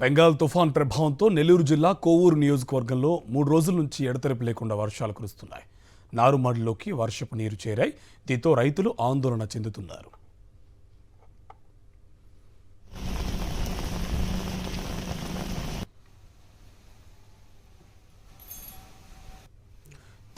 బెంగాల్ తుఫాన్ ప్రభావంతో నెల్లూరు జిల్లా కోవూరు నియోజకవర్గంలో 3 రోజుల నుంచి ఎడతెరిపి లేకుండా వర్షాలు కురుస్తున్నాయి. నారుమడిలోకి వర్షపు నీరు చేరాయి. దీంతో రైతులు ఆందోళన చెందుతున్నారు.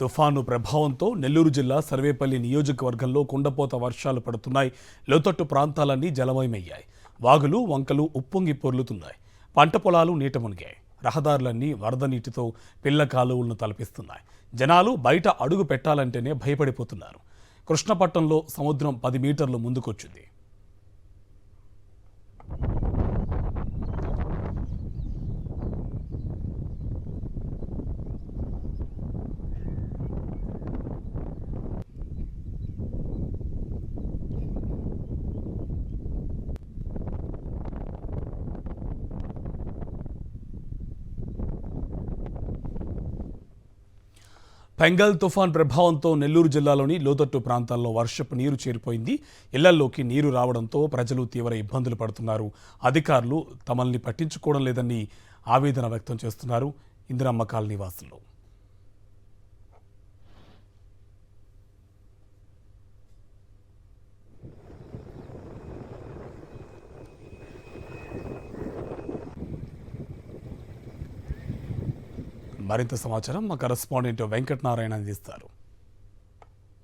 తుఫాను ప్రభావంతో నెల్లూరు జిల్లా సర్వేపల్లి నియోజకవర్గంలో కుండపోత వర్షాలు పడుతున్నాయి. లోతట్టు ప్రాంతాలన్నీ జలమయమయ్యాయి. వాగులు వంకలు ఉప్పొంగి పొర్లుతున్నాయి. పంట పొలాలు నీట మునిగాయి. రహదారులన్నీ వరద నీటితో పిల్ల కాలువలను తలపిస్తున్నాయి. జనాలు బయట అడుగు పెట్టాలంటేనే భయపడిపోతున్నారు. కృష్ణపట్నంలో సముద్రం 10 మీటర్లు ముందుకొచ్చింది. బెంగాల్ తుఫాన్ ప్రభావంతో నెల్లూరు జిల్లాలోని లోతట్టు ప్రాంతాల్లో వర్షపు నీరు చేరిపోయింది. ఇళ్లలోకి నీరు రావడంతో ప్రజలు తీవ్ర ఇబ్బందులు పడుతున్నారు. అధికారులు తమల్ని పట్టించుకోవడం లేదని ఆవేదన వ్యక్తం చేస్తున్నారు ఇందిరమ్మ కాలనీ వాసులు. మరింత సమాచారం మా కరెస్పాండెంట్ వెంకటనారాయణ అందిస్తారు.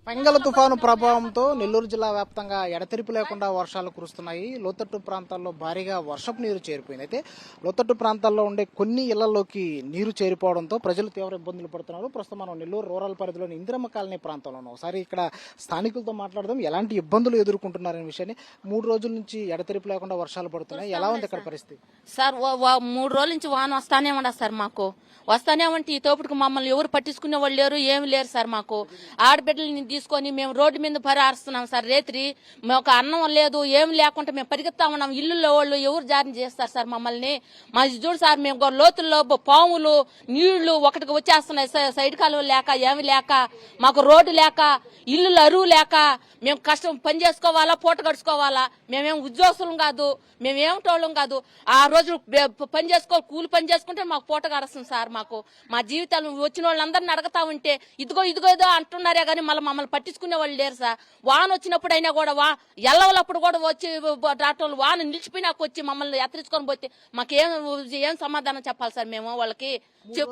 బెంగాల్ తుఫాను ప్రభావంతో నెల్లూరు జిల్లా వ్యాప్తంగా ఎడతెరిపి లేకుండా వర్షాలు కురుస్తున్నాయి. లోతట్టు ప్రాంతాల్లో భారీగా వర్షపు నీరు చేరిపోయింది. అయితే లోతట్టు ప్రాంతాల్లో ఉండే కొన్ని ఇళ్లలోకి నీరు చేరిపోవడంతో ప్రజలు తీవ్ర ఇబ్బందులు పడుతున్నారు. ప్రస్తుతం మనం నెల్లూరు రూరల్ పరిధిలోని ఇందిరమ్మ కాలనీ ప్రాంతంలో ఉన్నాం. ఒకసారి ఇక్కడ స్థానికులతో మాట్లాడదాం. ఎలాంటి ఇబ్బందులు ఎదుర్కొంటున్నారనే విషయాన్ని. 3 రోజుల నుంచి ఎడతెరిపి లేకుండా వర్షాలు పడుతున్నాయి. ఎలా ఉంది ఇక్కడ పరిస్థితి? సార్ 3 రోజుల నుంచి వాన వస్తానే ఉండదు సార్. మాకు వస్తానే ఉంటే ఈ తోపుడికి మమ్మల్ని ఎవరు పట్టించుకునే వాళ్ళు లేరు, ఏమి లేరు సార్. మాకు ఆడబిడ్డలని తీసుకొని మేము రోడ్డు మీద పరిహారుస్తున్నాం సార్. రేత్రి మాకు అన్నం లేదు, ఏం లేకుండా మేము పరిగెత్తా ఉన్నాం. ఇల్లులో వాళ్ళు ఎవరు జారీ చేస్తారు సార్ మమ్మల్ని? మా చూడు సార్, మేము లోతుల్లో పాములు నీళ్లు ఒకటికి వచ్చేస్తున్నాయి. సైడ్ కాలువలు లేక, ఏమి లేక, మాకు రోడ్డు లేక, ఇల్లులు అరువు లేక మేము కష్టం పని చేసుకోవాలా, పూట గడుచుకోవాలా. మేమేం ఉద్యోగస్తులం కాదు, మేమేమిటోళ్ళం కాదు. ఆ రోజు పని కూలి పని చేసుకుంటే మాకు పూట గడుస్తుంది సార్. మాకు మా జీవితాలు వచ్చిన వాళ్ళందరినీ అడగతా ఉంటే ఇదిగో ఇదిగో ఏదో అంటున్నారే కానీ మమ్మల్ని పట్టించుకునే వాళ్ళు లేరు సార్. వాన వచ్చినప్పుడు అయినా కూడా ఎల్లవలప్పుడు కూడా వచ్చి డాక్టర్లు వాన నిలిచిపోయినాక వచ్చి మమ్మల్ని ఎత్తరించుకొని పోతే మాకేం సమాధానం చెప్పాలి సార్ మేము వాళ్ళకి? 3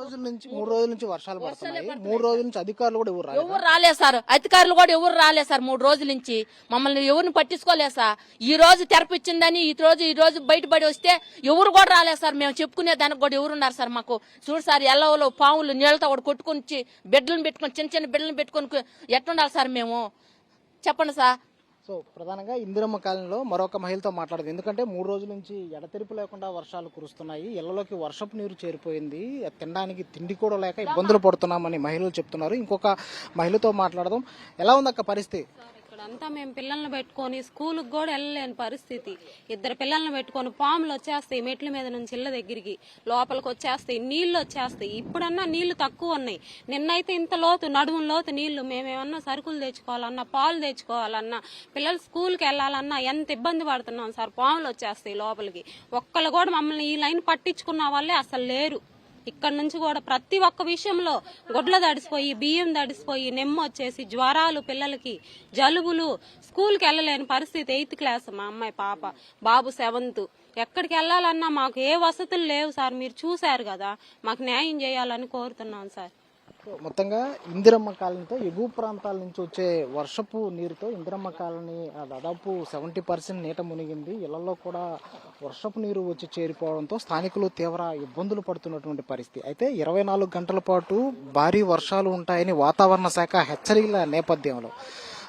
రోజుల నుంచి వర్షాలు పడుతున్నాయి. 3 రోజుల నుంచి అధికారులు కూడా ఎవరు రాలేదు సార్. అధికారులు కూడా ఎవరు రాలేదు సార్. 3 రోజుల నుంచి మమ్మల్ని ఎవరిని పట్టించుకోలేదు సార్. ఈ రోజు తెరపిచ్చిందని ఈ రోజు బయటపడి వస్తే ఎవరు కూడా రాలేదు సార్. మేము చెప్పుకునే దానికి కూడా ఎవరున్నారు సార్? మాకు చూడు సార్, ఎల్లవలో పాములు నీళ్ళతో కూడా కొట్టుకొని బిడ్డలను పెట్టుకొని చిన్న బిడ్డలను పెట్టుకొని ఎట్లుండాలి సార్ మేము? చెప్పండి సార్. సో ప్రధానంగా ఇందిరమ్మ కాలనీలో మరొక మహిళతో మాట్లాడదు. ఎందుకంటే 3 రోజుల నుంచి ఎడతెరిపి లేకుండా వర్షాలు కురుస్తున్నాయి. ఇళ్లలోకి వర్షపు నీరు చేరిపోయింది. తినడానికి తిండి కూడా లేక ఇబ్బందులు పడుతున్నామని మహిళలు చెప్తున్నారు. ఇంకొక మహిళతో మాట్లాడదాం. ఎలా ఉంది అక్క పరిస్థితి? అంతా మేము పిల్లల్ని పెట్టుకొని స్కూల్కి కూడా వెళ్ళలేని పరిస్థితి. 2 పిల్లల్ని పెట్టుకొని పాములు వచ్చేస్తాయి మెట్ల మీద నుంచి ఇళ్ళ దగ్గరికి, లోపలికి వచ్చేస్తాయి, నీళ్లు వచ్చేస్తాయి. ఇప్పుడన్నా నీళ్లు తక్కువ ఉన్నాయి. నిన్నైతే ఇంత లోతు, నడుము లోతు నీళ్లు. మేమేమన్నా సరుకులు తెచ్చుకోవాలన్నా, పాలు తెచ్చుకోవాలన్నా, పిల్లలు స్కూల్కి వెళ్ళాలన్నా ఎంత ఇబ్బంది పడుతున్నాం సార్. పాములు వచ్చేస్తాయి లోపలికి. ఒక్కళ్ళు కూడా మమ్మల్ని ఈ లైన్ పట్టించుకున్న వాళ్ళే అసలు లేరు. ఇక్కడ నుంచి కూడా ప్రతి ఒక్క విషయంలో గొడ్ల తడిసిపోయి, బియ్యం తడిసిపోయి, నెమ్మ వచ్చేసి, జ్వరాలు, పిల్లలకి జలుబులు, స్కూల్కి వెళ్ళలేని పరిస్థితి. 8th క్లాస్ మా అమ్మాయి పాప, బాబు 7th. ఎక్కడికి వెళ్ళాలన్నా మాకు ఏ వసతులు లేవు సార్. మీరు చూశారు కదా, మాకు న్యాయం చేయాలని కోరుతున్నాం సార్. మొత్తంగా ఇందిరమ్మ కాలనీతో ఎగువ ప్రాంతాల నుంచి వచ్చే వర్షపు నీరుతో ఇందిరమ్మ కాలనీ దాదాపు 70% నీట మునిగింది. ఇళ్లలో కూడా వర్షపు నీరు వచ్చి చేరిపోవడంతో స్థానికులు తీవ్ర ఇబ్బందులు పడుతున్నటువంటి పరిస్థితి. అయితే 24 గంటల పాటు భారీ వర్షాలు ఉంటాయని వాతావరణ శాఖ హెచ్చరికల నేపథ్యంలో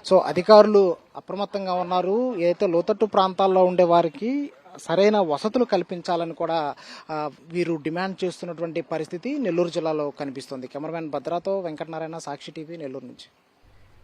సో అధికారులు అప్రమత్తంగా ఉన్నారు. ఏదైతే లోతట్టు ప్రాంతాల్లో ఉండే వారికి సరైన వసతులు కల్పించాలని కూడా వీరు డిమాండ్ చేస్తున్నటువంటి పరిస్థితి నెల్లూరు జిల్లాలో కనిపిస్తుంది. కెమెరామెన్ భద్రాతో వెంకటనారాయణ, సాక్షి టీవీ, నెల్లూరు నుంచి.